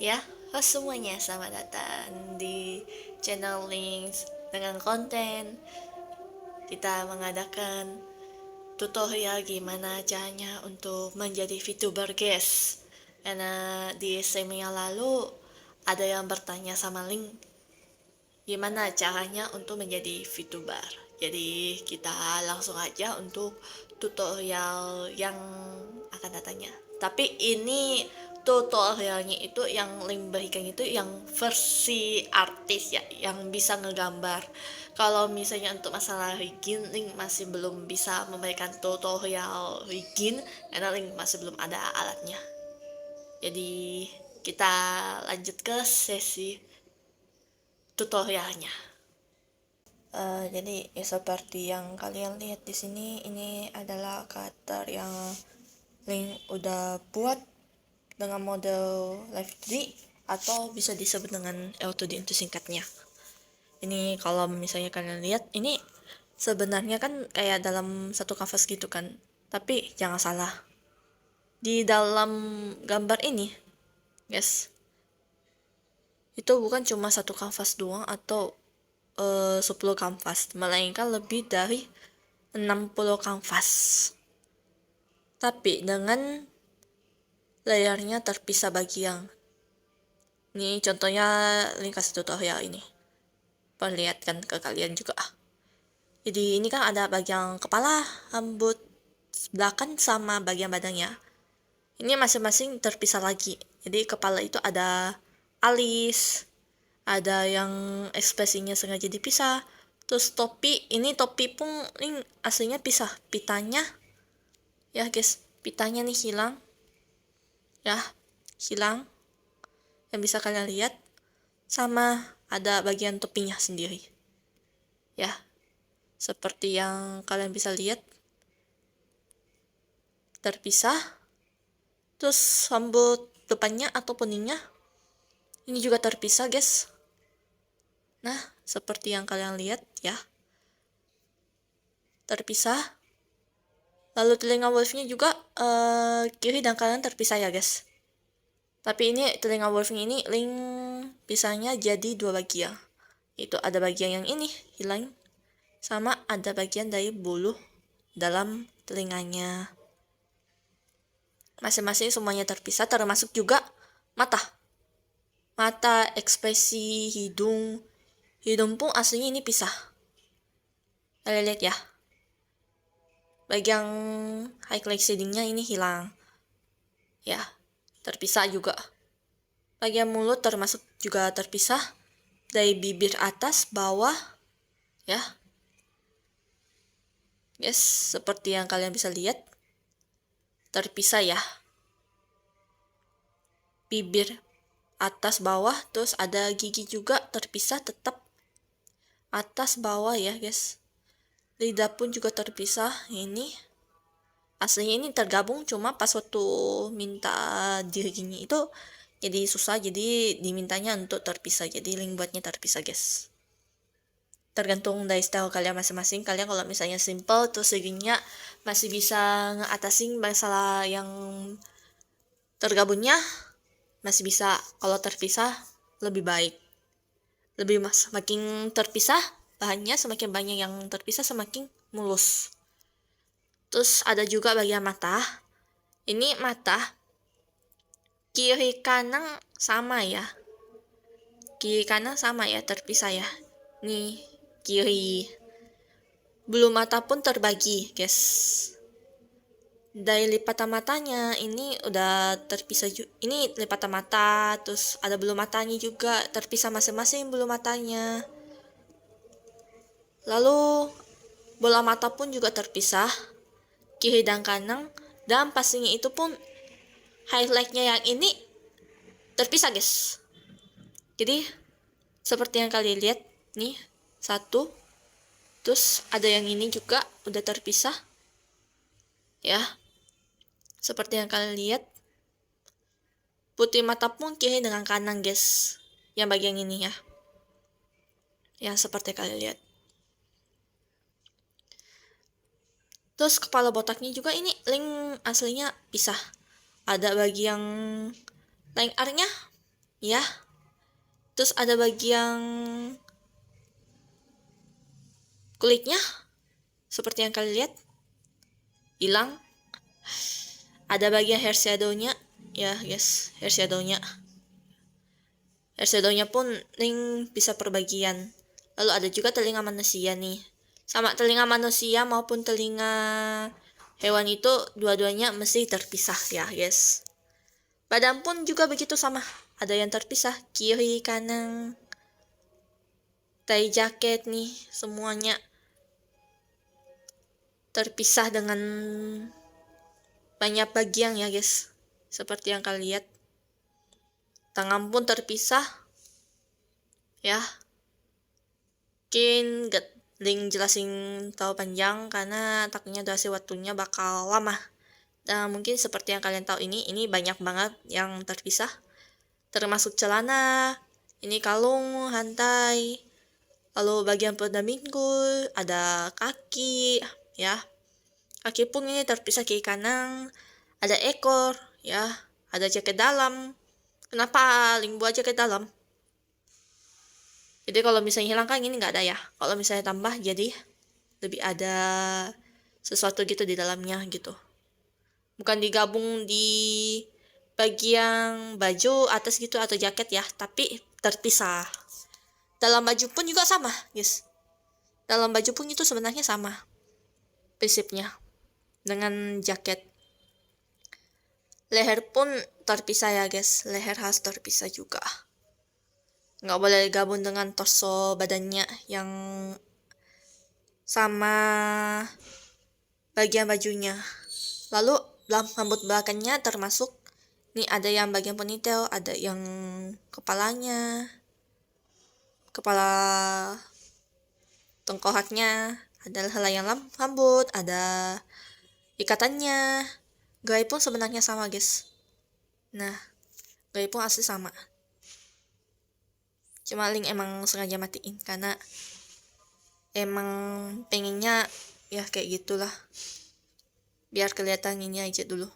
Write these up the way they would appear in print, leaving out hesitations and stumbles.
Ya, halo semuanya, selamat datang di channel Links dengan konten kita mengadakan tutorial gimana caranya untuk menjadi VTuber guys. Karena di semi yang lalu ada yang bertanya sama Link gimana caranya untuk menjadi VTuber. Jadi kita langsung aja untuk tutorial yang akan datanya. Tapi ini tutorialnya itu yang Link berikan itu yang versi artis ya, yang bisa ngegambar. Kalau misalnya untuk masalah rigging, Link masih belum bisa memberikan tutorial rigging karena Link masih belum ada alatnya. Jadi kita lanjut ke sesi tutorialnya. Jadi ya seperti yang kalian lihat di sini, ini adalah karakter yang Link udah buat dengan model Live 3D atau bisa disebut dengan L2D untuk singkatnya. Ini kalau misalnya kalian lihat, ini sebenarnya kan kayak dalam satu kanvas gitu kan. Tapi jangan salah. Di dalam gambar ini, guys, itu bukan cuma satu kanvas doang atau 10 kanvas, melainkan lebih dari 60 kanvas. Tapi dengan layarnya terpisah bagian. Ini contohnya Link kasih tutorial ini. Perlihatkan ke kalian juga. Jadi ini kan ada bagian kepala, rambut, belakang sama bagian badannya. Ini masing-masing terpisah lagi. Jadi kepala itu ada alis, ada yang ekspresinya sengaja dipisah. Terus topi, ini topi pun ini aslinya pisah. Pitanya, ya guys, pitanya nih hilang. Ya, hilang. Yang bisa kalian lihat. Sama ada bagian topinya sendiri. Ya, seperti yang kalian bisa lihat. Terpisah. Terus rambut depannya atau puningnya ini juga terpisah guys. Nah, seperti yang kalian lihat ya, terpisah. Lalu telinga wolfnya juga kiri dan kanan terpisah ya guys. Tapi ini telinga wolfnya ini Link pisahnya jadi dua bagian. Itu ada bagian yang ini hilang, sama ada bagian dari bulu dalam telinganya. Masing-masing semuanya terpisah, termasuk juga mata. Mata, ekspresi, hidung. Hidung pun aslinya ini pisah. Kalian lihat ya. Bagian highlight shadingnya ini hilang. Ya, terpisah juga. Bagian mulut termasuk juga terpisah. Dari bibir atas, bawah. Ya. Yes, seperti yang kalian bisa lihat. Terpisah ya. Bibir atas, bawah. Terus ada gigi juga terpisah tetap. Atas, bawah ya guys. Lidah pun juga terpisah. Ini aslinya ini tergabung, cuma pas waktu minta dirinya itu jadi susah, jadi dimintanya untuk terpisah. Jadi Link buatnya terpisah guys. Tergantung dari style kalian masing-masing. Kalian kalau misalnya simple terus dirinya masih bisa ngatasin masalah yang tergabungnya, masih bisa. Kalau terpisah lebih baik. Semakin terpisah bahannya, semakin banyak yang terpisah semakin mulus. Terus ada juga bagian mata. Ini mata kiri kanan sama ya. Kiri kanan sama ya, terpisah ya. Nih, kiri. Bulu mata pun terbagi, guys. Dari lipatan matanya ini udah terpisah juga. Ini lipatan mata, terus ada bulu matanya juga terpisah masing-masing bulu matanya. Lalu bola mata pun juga terpisah, kiri dan kanan, dan pastinya itu pun highlightnya yang ini terpisah guys. Jadi seperti yang kalian lihat nih, satu, terus ada yang ini juga udah terpisah ya, seperti yang kalian lihat. Putih mata pun kiri dengan kanan guys, yang bagian ini ya, yang seperti kalian lihat. Terus kepala botaknya juga ini Link aslinya pisah. Ada bagian line R-nya ya. Terus ada bagian kulitnya seperti yang kalian lihat hilang. Ada bagian hair shadownya ya guys, hair shadownya pun bisa perbagian. Lalu ada juga telinga manusia nih, sama telinga manusia maupun telinga hewan itu dua-duanya mesti terpisah ya guys. Badan pun juga begitu sama, ada yang terpisah kiri kanan. Tai jaket nih semuanya terpisah dengan banyak bagian ya guys, seperti yang kalian lihat. Tangan pun terpisah ya. Mungkin gak jelasin tahu panjang karena takutnya durasi waktunya bakal lama. Dan mungkin seperti yang kalian tahu ini banyak banget yang terpisah, termasuk celana, ini kalung, hantai, lalu bagian perut minggul, ada kaki ya. Kaki pun ini terpisah kiri kanan, ada ekor ya, ada jaket dalam. Kenapa Link buat jaket dalam? Jadi kalau misalnya hilang kan ini nggak ada ya. Kalau misalnya tambah jadi lebih ada sesuatu gitu di dalamnya gitu. Bukan digabung di bagian baju atas gitu atau jaket ya, tapi terpisah. Dalam baju pun juga sama, guys. Dalam baju pun itu sebenarnya sama prinsipnya dengan jaket. Leher pun terpisah ya guys, leher harus terpisah juga. Nggak boleh gabung dengan torso badannya yang sama bagian bajunya. Lalu rambut belakangnya termasuk nih, ada yang bagian ponytail, ada yang kepalanya, kepala tengkoraknya, ada helaian rambut, ada ikatannya. Gaya pun sebenarnya sama guys. Nah, gaya pun asli sama. Cuma Link emang sengaja matiin karena emang pengennya ya kayak gitulah, biar kelihatan ini aja dulu.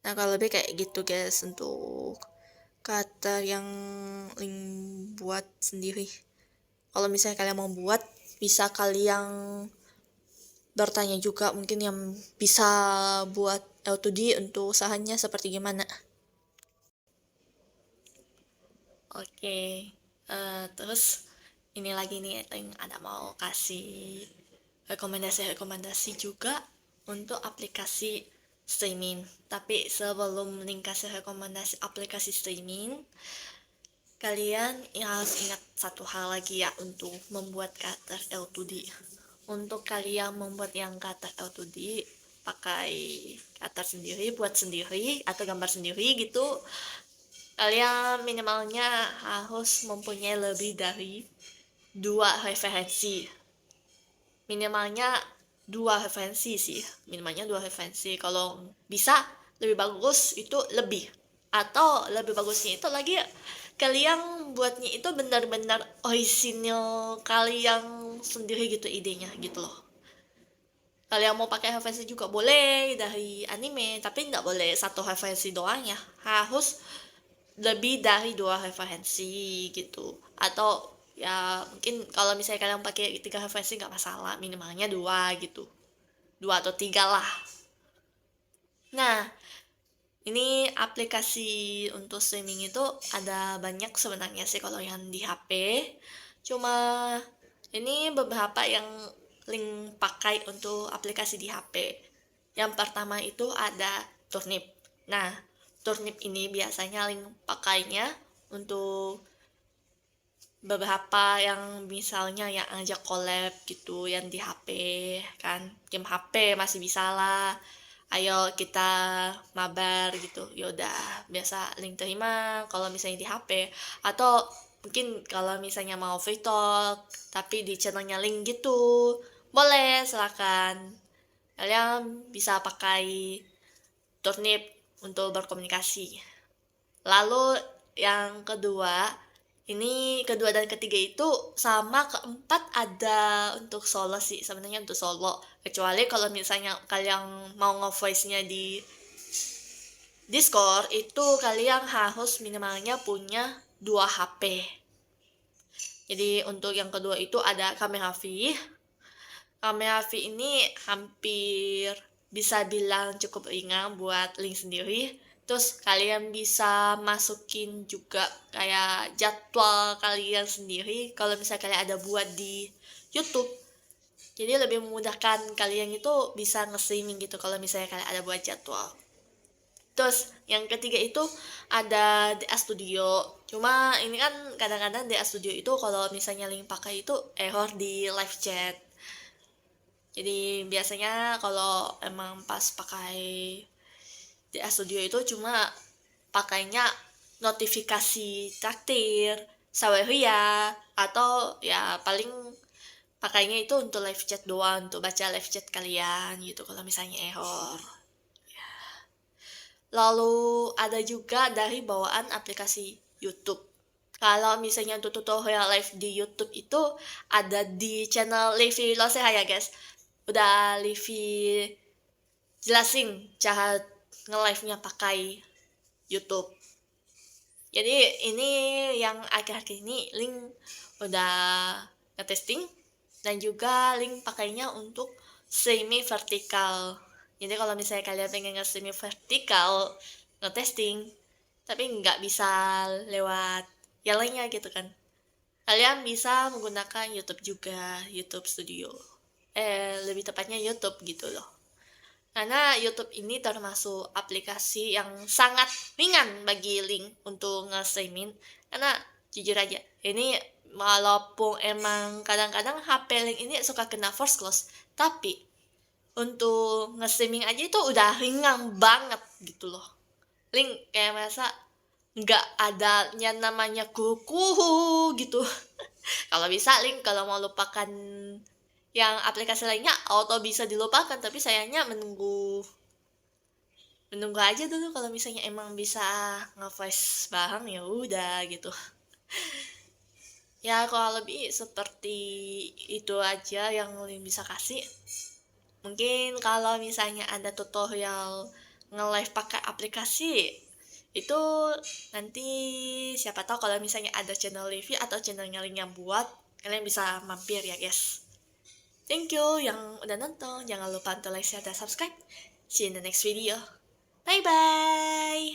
Nah kalau lebih kayak gitu guys untuk karakter yang Link buat sendiri. Kalau misalnya kalian mau buat, bisa kalian bertanya juga mungkin yang bisa buat L2D untuk usahanya seperti gimana. Oke, terus ini lagi nih Link ada mau kasih rekomendasi juga untuk aplikasi streaming. Tapi sebelum Link kasih rekomendasi aplikasi streaming, kalian harus ingat satu hal lagi ya untuk membuat karakter L2D. Untuk kalian membuat yang karakter L2D, pakai karakter sendiri, buat sendiri atau gambar sendiri gitu, kalian minimalnya harus mempunyai lebih dari 2 referensi. Minimalnya 2 referensi sih, minimalnya 2 referensi. Kalau bisa lebih bagus itu lebih, atau lebih bagusnya itu lagi kalian buatnya itu benar-benar original kalian sendiri gitu idenya gitu loh. Kalian mau pakai referensi juga boleh dari anime, tapi nggak boleh satu referensi doang ya, harus lebih dari 2 referensi gitu. Atau ya mungkin kalau misalnya kalian pakai 3 referensi nggak masalah, minimalnya 2 gitu, 2 atau 3 lah. Nah ini aplikasi untuk streaming itu ada banyak sebenarnya sih kalau yang di HP, cuma ini beberapa yang Link pakai untuk aplikasi di HP. Yang pertama itu ada Turnip. Nah Turnip ini biasanya Link pakainya untuk beberapa yang misalnya yang ajak collab gitu, yang di HP kan, game HP masih bisa lah, ayo kita mabar gitu, yaudah biasa Link terima kalau misalnya di HP. Atau mungkin kalau misalnya mau free talk tapi di channelnya Link gitu, boleh silakan, kalian bisa pakai Turnip untuk berkomunikasi. Lalu yang kedua dan ketiga itu sama, keempat ada untuk solo sih sebenarnya, untuk solo, kecuali kalau misalnya kalian mau nge-voice nya di Discord itu kalian harus minimalnya punya 2 HP. Jadi untuk yang kedua itu ada kamera V. Kamera V ini hampir bisa bilang cukup ringan buat link sendiri. Terus kalian bisa masukin juga kayak jadwal kalian sendiri kalau misalnya kalian ada buat di YouTube. Jadi lebih memudahkan kalian itu bisa nge-streaming gitu kalau misalnya kalian ada buat jadwal. Terus yang ketiga itu ada DA Studio. Cuma ini kan kadang-kadang DA Studio itu kalau misalnya link pakai itu error di live chat. Jadi biasanya kalau emang pas pakai DA Studio itu cuma pakainya notifikasi traktir, saweria, atau ya paling pakainya itu untuk live chat doang, untuk baca live chat kalian gitu kalau misalnya error. Lalu ada juga dari bawaan aplikasi YouTube. Kalau misalnya untuk tutorial live di YouTube itu ada di channel Levi Loseha ya guys. Udah Levi jelasin cara nge-live-nya pakai YouTube. Jadi ini yang akhir-akhir ini link udah nge-testing dan juga link pakainya untuk semi vertikal. Jadi kalau misalnya kalian pengen nge-semi vertikal nge-testing tapi nggak bisa lewat yang lainnya gitu kan, kalian bisa menggunakan YouTube juga, YouTube Studio. Lebih tepatnya YouTube gitu loh. Karena YouTube ini termasuk aplikasi yang sangat ringan bagi link untuk nge-streaming. Karena jujur aja, ini walaupun emang kadang-kadang HP link ini suka kena force close, tapi untuk nge-streaming aja itu udah ringan banget gitu loh. Link kayak merasa nggak ada yang namanya kuku gitu. Kalau bisa link kalau mau lupakan yang aplikasi lainnya auto bisa dilupakan, tapi sayangnya menunggu aja dulu kalau misalnya emang bisa nge-voice bareng ya udah gitu. Ya kalau lebih seperti itu aja yang Lin bisa kasih. Mungkin kalau misalnya ada tutorial nge-live pakai aplikasi itu nanti siapa tahu kalau misalnya ada channel review atau channelnya Lin yang buat, kalian bisa mampir ya guys. Thank you yang udah nonton. Jangan lupa untuk like, share, dan subscribe. See you in the next video. Bye-bye.